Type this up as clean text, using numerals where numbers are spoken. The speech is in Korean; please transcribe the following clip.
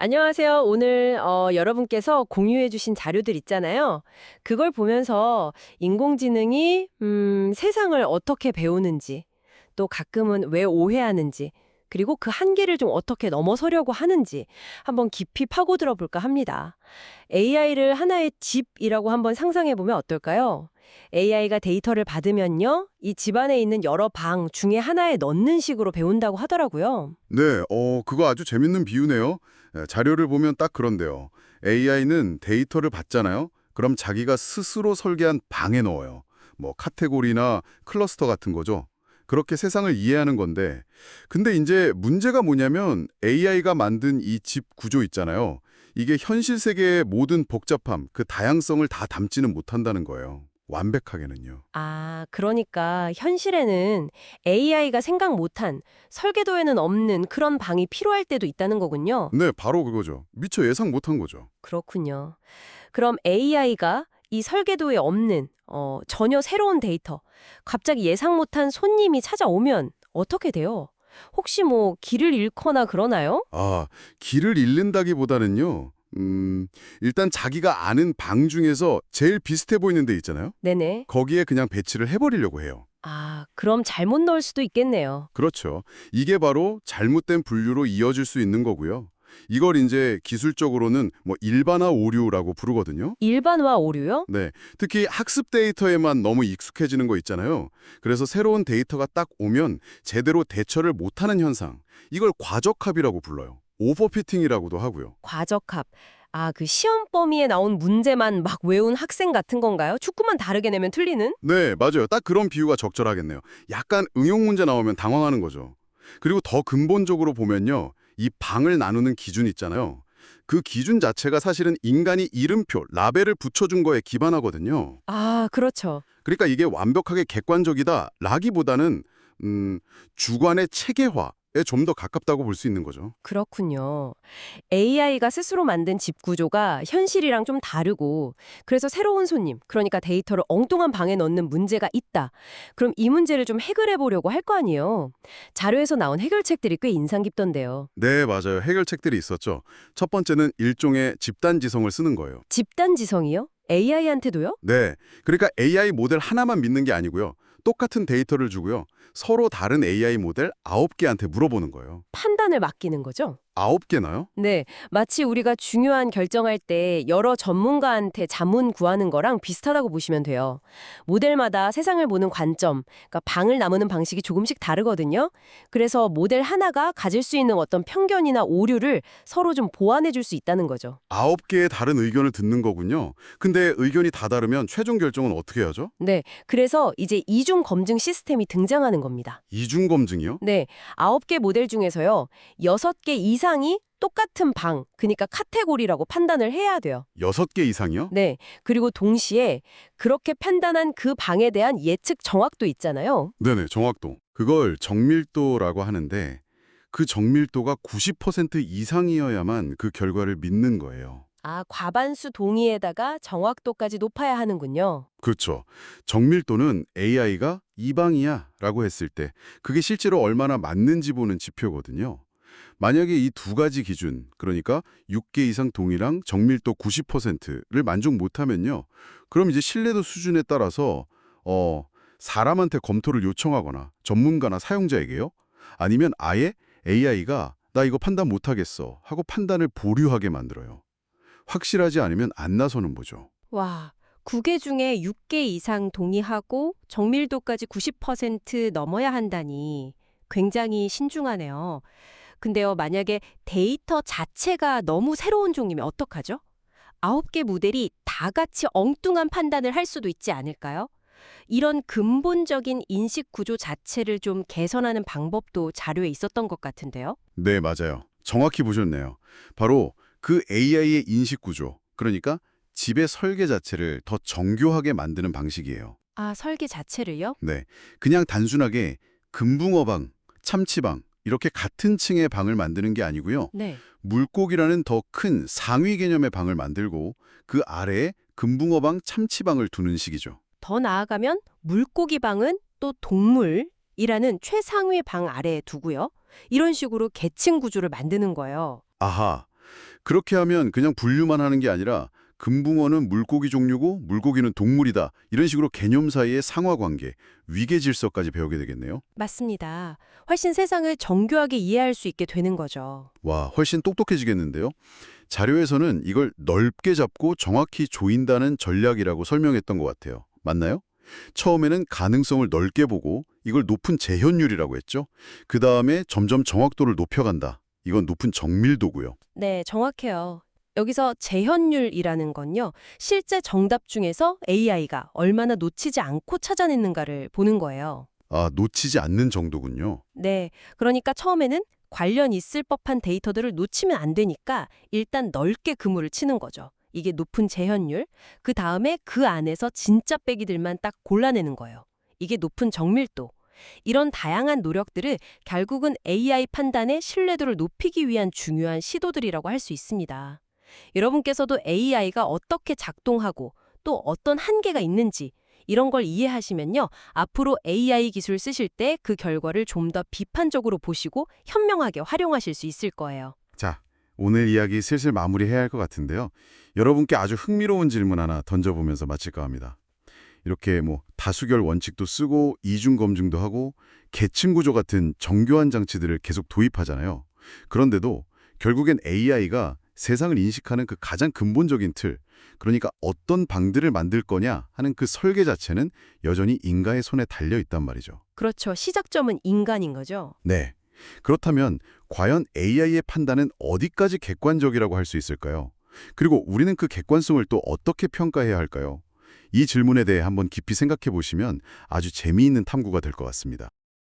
안녕하세요. 오늘 여러분께서 공유해 주신 자료들 있잖아요. 그걸 보면서 인공지능이 세상을 어떻게 배우는지, 또 가끔은 왜 오해하는지, 그리고 그 한계를 좀 어떻게 넘어서려고 하는지 한번 깊이 파고들어 볼까 합니다. AI를 하나의 집이라고 한번 상상해 보면 어떨까요? AI가 데이터를 받으면요, 이 집 안에 있는 여러 방 중에 하나에 넣는 식으로 배운다고 하더라고요. 네, 그거 아주 재밌는 비유네요. 자료를 보면 딱 그런데요. AI는 데이터를 받잖아요. 그럼 자기가 스스로 설계한 방에 넣어요. 뭐 카테고리나 클러스터 같은 거죠. 그렇게 세상을 이해하는 건데, 근데 이제 문제가 뭐냐면 AI가 만든 이 집 구조 있잖아요. 이게 현실 세계의 모든 복잡함, 그 다양성을 다 담지는 못한다는 거예요. 완벽하게는요. 아, 그러니까 현실에는 AI가 생각 못한, 설계도에는 없는 그런 방이 필요할 때도 있다는 거군요. 네, 바로 그거죠. 미처 예상 못한 거죠. 그렇군요. 그럼 AI가 이 설계도에 없는 전혀 새로운 데이터, 갑자기 예상 못한 손님이 찾아오면 어떻게 돼요? 혹시 뭐 길을 잃거나 그러나요? 아, 길을 잃는다기보다는요. 일단 자기가 아는 방 중에서 제일 비슷해 보이는 데 있잖아요. 네네. 거기에 그냥 배치를 해버리려고 해요. 아, 그럼 잘못 넣을 수도 있겠네요. 그렇죠. 이게 바로 잘못된 분류로 이어질 수 있는 거고요. 이걸 이제 기술적으로는 뭐 일반화 오류라고 부르거든요. 일반화 오류요? 네, 특히 학습 데이터에만 너무 익숙해지는 거 있잖아요. 그래서 새로운 데이터가 딱 오면 제대로 대처를 못하는 현상. 이걸 과적합이라고 불러요. 오버피팅이라고도 하고요. 과적합. 아, 그 시험 범위에 나온 문제만 막 외운 학생 같은 건가요? 축구만 다르게 내면 틀리는? 네, 맞아요. 딱 그런 비유가 적절하겠네요. 약간 응용 문제 나오면 당황하는 거죠. 그리고 더 근본적으로 보면요. 이 방을 나누는 기준 있잖아요. 그 기준 자체가 사실은 인간이 이름표, 라벨을 붙여준 거에 기반하거든요. 아, 그렇죠. 그러니까 이게 완벽하게 객관적이다 라기보다는 주관의 체계화에 좀 더 가깝다고 볼 수 있는 거죠. 그렇군요. AI가 스스로 만든 집 구조가 현실이랑 좀 다르고, 그래서 새로운 손님, 그러니까 데이터를 엉뚱한 방에 넣는 문제가 있다. 그럼 이 문제를 좀 해결해 보려고 할 거 아니에요. 자료에서 나온 해결책들이 꽤 인상 깊던데요. 네, 맞아요. 해결책들이 있었죠. 첫 번째는 일종의 집단 지성을 쓰는 거예요. 집단 지성이요? AI한테도요? 네. 그러니까 AI 모델 하나만 믿는 게 아니고요. 똑같은 데이터를 주고요. 서로 다른 AI 모델 9개한테 물어보는 거예요. 판단을 맡기는 거죠? 9개나요? 네, 마치 우리가 중요한 결정할 때 여러 전문가한테 자문 구하는 거랑 비슷하다고 보시면 돼요. 모델마다 세상을 보는 관점, 그러니까 방을 나누는 방식이 조금씩 다르거든요. 그래서 모델 하나가 가질 수 있는 어떤 편견이나 오류를 서로 좀 보완해 줄 수 있다는 거죠. 9개의 다른 의견을 듣는 거군요. 근데 의견이 다 다르면 최종 결정은 어떻게 하죠? 네, 그래서 이제 이중 검증 시스템이 등장하는 겁니다. 이중 검증이요? 네, 9개 모델 중에서요, 6개 이상이 똑같은 방, 그러니까 카테고리라고 판단을 해야 돼요. 6개 이상이요? 네. 그리고 동시에 그렇게 판단한 그 방에 대한 예측 정확도 있잖아요. 네네, 정확도. 그걸 정밀도라고 하는데 그 정밀도가 90% 이상이어야만 그 결과를 믿는 거예요. 아, 과반수 동의에다가 정확도까지 높아야 하는군요. 그렇죠. 정밀도는 AI가 이 방이야 라고 했을 때 그게 실제로 얼마나 맞는지 보는 지표거든요. 만약에 이 두 가지 기준, 그러니까 6개 이상 동의랑 정밀도 90%를 만족 못하면요. 그럼 이제 신뢰도 수준에 따라서 사람한테 검토를 요청하거나 전문가나 사용자에게요. 아니면 아예 AI가 나 이거 판단 못하겠어 하고 판단을 보류하게 만들어요. 확실하지 않으면 안 나서는 거죠. 와, 9개 중에 6개 이상 동의하고 정밀도까지 90% 넘어야 한다니 굉장히 신중하네요. 근데요, 만약에 데이터 자체가 너무 새로운 종이면 어떡하죠? 9개 모델이 다 같이 엉뚱한 판단을 할 수도 있지 않을까요? 이런 근본적인 인식 구조 자체를 좀 개선하는 방법도 자료에 있었던 것 같은데요. 네, 맞아요. 정확히 보셨네요. 바로 그 AI의 인식 구조, 그러니까 집의 설계 자체를 더 정교하게 만드는 방식이에요. 아, 설계 자체를요? 네, 그냥 단순하게 금붕어방, 참치방 이렇게 같은 층의 방을 만드는 게 아니고요. 네. 물고기라는 더 큰 상위 개념의 방을 만들고 그 아래에 금붕어방, 참치방을 두는 식이죠. 더 나아가면 물고기 방은 또 동물이라는 최상위 방 아래에 두고요. 이런 식으로 계층 구조를 만드는 거예요. 아하, 그렇게 하면 그냥 분류만 하는 게 아니라 금붕어는 물고기 종류고 물고기는 동물이다. 이런 식으로 개념 사이의 상하관계, 위계 질서까지 배우게 되겠네요. 맞습니다. 훨씬 세상을 정교하게 이해할 수 있게 되는 거죠. 와, 훨씬 똑똑해지겠는데요. 자료에서는 이걸 넓게 잡고 정확히 조인다는 전략이라고 설명했던 것 같아요. 맞나요? 처음에는 가능성을 넓게 보고 이걸 높은 재현율이라고 했죠. 그 다음에 점점 정확도를 높여간다. 이건 높은 정밀도고요. 네, 정확해요. 여기서 재현율이라는 건요, 실제 정답 중에서 AI가 얼마나 놓치지 않고 찾아냈는가를 보는 거예요. 아, 놓치지 않는 정도군요. 네, 그러니까 처음에는 관련 있을 법한 데이터들을 놓치면 안 되니까 일단 넓게 그물을 치는 거죠. 이게 높은 재현율, 그 다음에 그 안에서 진짜 빼기들만 딱 골라내는 거예요. 이게 높은 정밀도. 이런 다양한 노력들을 결국은 AI 판단의 신뢰도를 높이기 위한 중요한 시도들이라고 할 수 있습니다. 여러분께서도 AI가 어떻게 작동하고 또 어떤 한계가 있는지 이런 걸 이해하시면요. 앞으로 AI 기술 쓰실 때 그 결과를 좀 더 비판적으로 보시고 현명하게 활용하실 수 있을 거예요. 자, 오늘 이야기 슬슬 마무리해야 할 것 같은데요. 여러분께 아주 흥미로운 질문 하나 던져보면서 마칠까 합니다. 이렇게 다수결 원칙도 쓰고 이중 검증도 하고 계층 구조 같은 정교한 장치들을 계속 도입하잖아요. 그런데도 결국엔 AI가 세상을 인식하는 그 가장 근본적인 틀, 그러니까 어떤 방들을 만들 거냐 하는 그 설계 자체는 여전히 인간의 손에 달려 있단 말이죠. 그렇죠. 시작점은 인간인 거죠. 네. 그렇다면 과연 AI의 판단은 어디까지 객관적이라고 할 수 있을까요? 그리고 우리는 그 객관성을 또 어떻게 평가해야 할까요? 이 질문에 대해 한번 깊이 생각해 보시면 아주 재미있는 탐구가 될 것 같습니다.